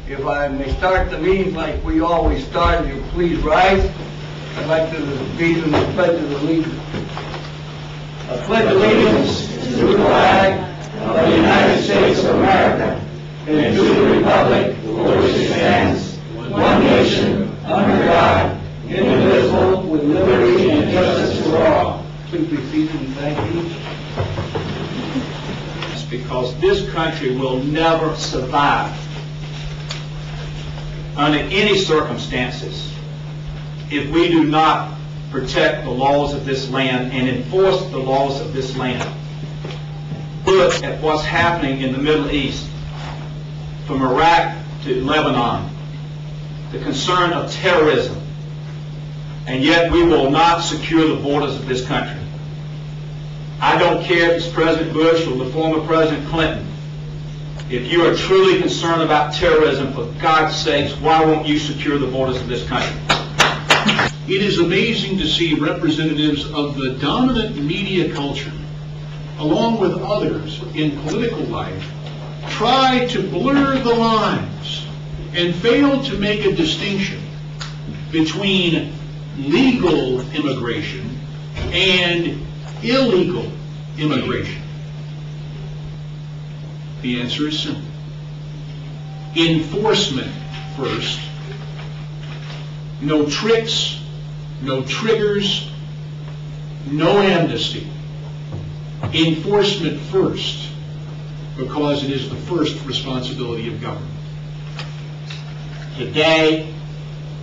If I may start the meeting like we always start, you please rise. I'd like to lead in the Pledge of Allegiance. I pledge allegiance to the flag of the United States of America and to the republic for which it stands, one nation, under God, indivisible, with liberty and justice for all. Please be seated and thank you. It's because this country will never survive under any circumstances if we do not protect the laws of this land and enforce the laws of this land. Look at what's happening in the Middle East, from Iraq to Lebanon, the concern of terrorism, and yet we will not secure the borders of this country. I don't care if it's President Bush or the former President Clinton. If you are truly concerned about terrorism, for God's sakes, why won't you secure the borders of this country? It is amazing to see representatives of the dominant media culture, along with others in political life, try to blur the lines and fail to make a distinction between legal immigration and illegal immigration. The answer is simple. Enforcement first. No tricks, no triggers, no amnesty. Enforcement first, because it is the first responsibility of government. Today,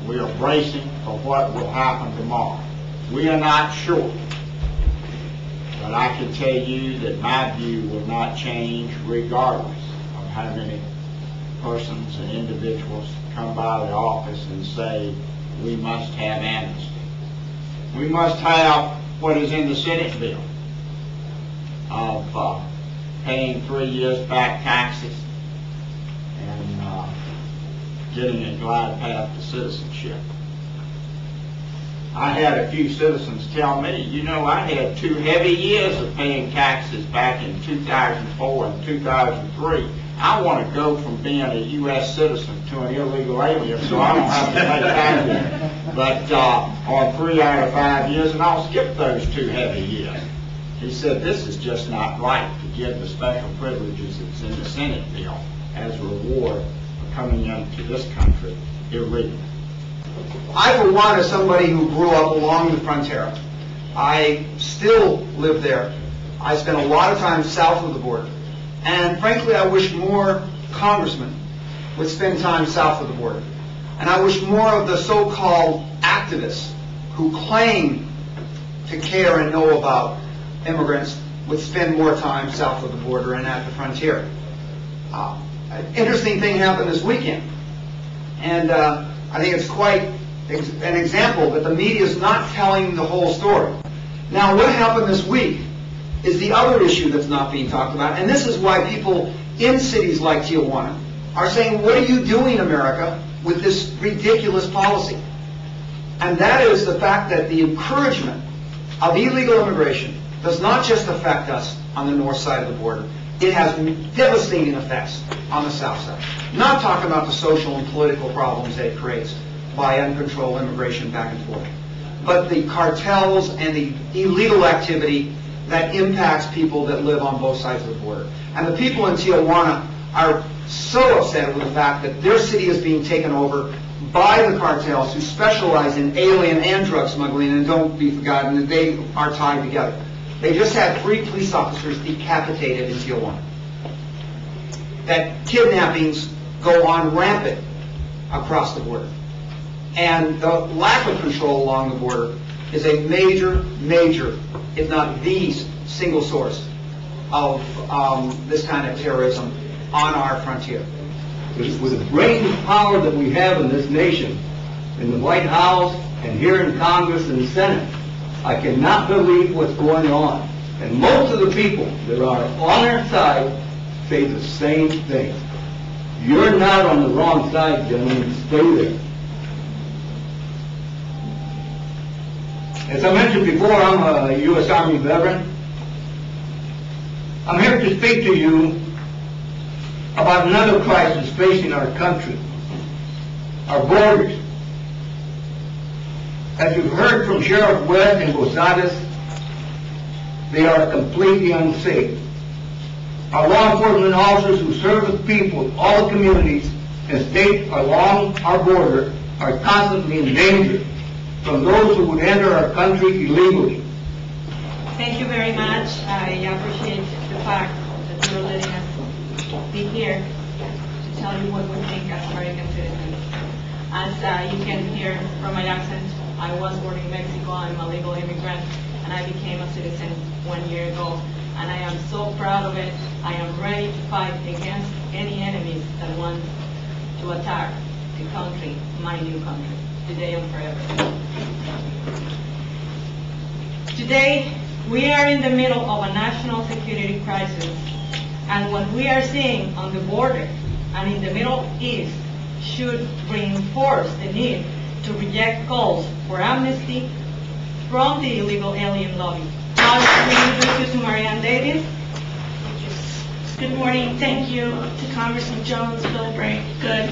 we are bracing for what will happen tomorrow. We are not sure. But I can tell you that my view will not change regardless of how many persons and individuals come by the office and say we must have amnesty. We must have what is in the Senate bill of paying 3 years back taxes and getting a glide path to citizenship. I had a few citizens tell me, you know, I had 2 heavy years of paying taxes back in 2004 and 2003. I want to go from being a U.S. citizen to an illegal alien so I don't have to pay taxes but on 3 out of 5 years, and I'll skip those 2 heavy years. He said, this is just not right to give the special privileges that's in the Senate bill as a reward for coming into this country illegally. I, for one, as somebody who grew up along the frontier, I still live there. I spent a lot of time south of the border. And frankly, I wish more congressmen would spend time south of the border. And I wish more of the so-called activists who claim to care and know about immigrants would spend more time south of the border and at the frontier. An interesting thing happened this weekend. And I think it's quite an example that the media is not telling the whole story. Now, what happened this week is the other issue that's not being talked about, and this is why people in cities like Tijuana are saying, what are you doing, America, with this ridiculous policy? And that is the fact that the encouragement of illegal immigration does not just affect us on the north side of the border. It has devastating effects on the south side. Not talking about the social and political problems that it creates by uncontrolled immigration back and forth, but the cartels and the illegal activity that impacts people that live on both sides of the border. And the people in Tijuana are so upset with the fact that their city is being taken over by the cartels who specialize in alien and drug smuggling, and don't be forgotten that they are tied together. They just had 3 police officers decapitated in Tijuana. That kidnappings go on rampant across the border. And the lack of control along the border is a major, if not the single source of this kind of terrorism on our frontier. With the brain power that we have in this nation, in the White House and here in Congress and the Senate, I cannot believe what's going on. And most of the people that are on our side say the same thing. You're not on the wrong side, gentlemen. Stay there. As I mentioned before, I'm a U.S. Army veteran. I'm here to speak to you about another crisis facing our country. our borders. As you've heard from Sheriff West and Posadas, they are completely unsafe. Our law enforcement officers who serve the people, all the communities, and states along our border are constantly in danger from those who would enter our country illegally. Thank you very much. I appreciate the fact that you're letting us be here to tell you what we think as American citizens. As you can hear from my accent, I was born in Mexico. I'm a legal immigrant, and I became a citizen 1 year ago. And I am so proud of it. I am ready to fight against any enemies that want to attack the country, my new country, today and forever. Today, we are in the middle of a national security crisis, and what we are seeing on the border and in the Middle East should reinforce the need to reject calls for amnesty from the illegal alien lobby. Now, I introduce you to Marianne Davis. Good morning. Thank you to Congressman Jones, Bill Bragg, Good,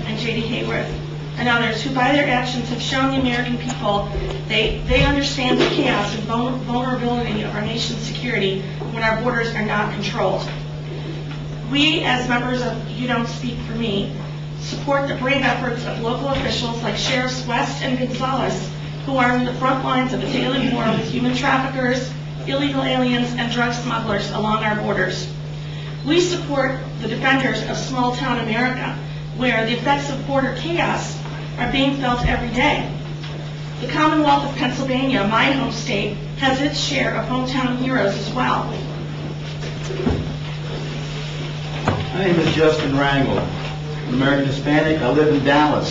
and J.D. Hayworth, and others who, by their actions, have shown the American people they understand the chaos and vulnerability of our nation's security when our borders are not controlled. We, as members of You Don't Speak for Me, support the brave efforts of local officials like Sheriffs West and Gonzalez, who are in the front lines of the daily war with human traffickers, illegal aliens, and drug smugglers along our borders. We support the defenders of small-town America, where the effects of border chaos are being felt every day. The Commonwealth of Pennsylvania, my home state, has its share of hometown heroes as well. My name is Justin Rangel. I'm an American Hispanic. I live in Dallas.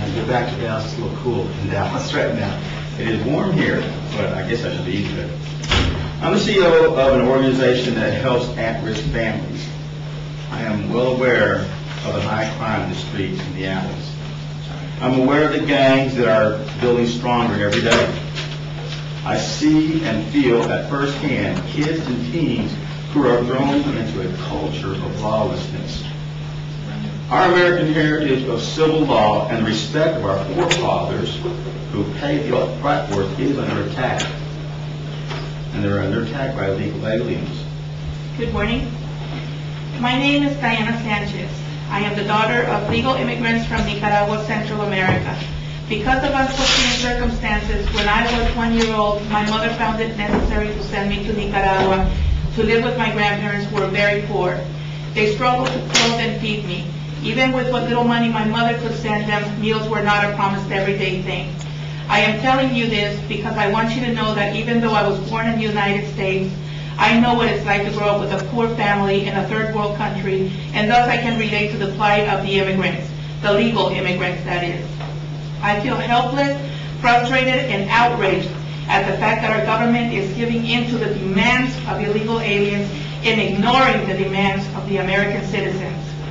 I get back to Dallas, it's a little cool in Dallas right now. It is warm here, but I guess I should be used to it. I'm the CEO of an organization that helps at-risk families. I am well aware of the high crime in the streets and the alleys. I'm aware of the gangs that are building stronger every day. I see and feel at first hand kids and teens who are thrown into a culture of lawlessness. Our American heritage of civil law and the respect of our forefathers who paid the price for it is under attack. And they're under attack by illegal aliens. Good morning. My name is Diana Sanchez. I am the daughter of legal immigrants from Nicaragua, Central America. Because of unfortunate circumstances, when I was 1 year old, my mother found it necessary to send me to Nicaragua to live with my grandparents who were very poor. They struggled to clothe and feed me. Even with what little money my mother could send them, meals were not a promised everyday thing. I am telling you this because I want you to know that even though I was born in the United States, I know what it's like to grow up with a poor family in a third world country, and thus I can relate to the plight of the immigrants, the legal immigrants, that is. I feel helpless, frustrated, and outraged at the fact that our government is giving in to the demands of illegal aliens and ignoring the demands of the American citizens.